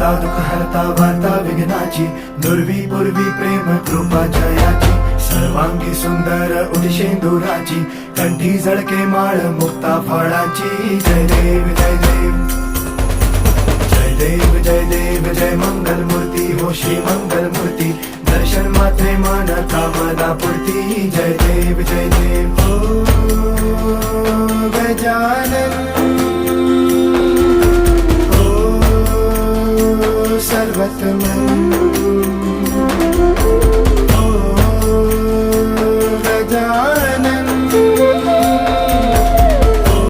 हरता दुःख हरता वार्ता विघ्नाची, दुर्वी पूर्वी प्रेम कृपा जयाची, सर्वांगी सुंदर उदिशेंदुराची, कंठी झळके माळ मुक्ता फळाची. जय देव जय देव जय देव जय देव जय मंगल मूर्ती हो श्री मंगल मूर्ती, दर्शन मात्रे मन कामना पूर्ती. जय देव जय देव हो गजानन हो सर्वतमन.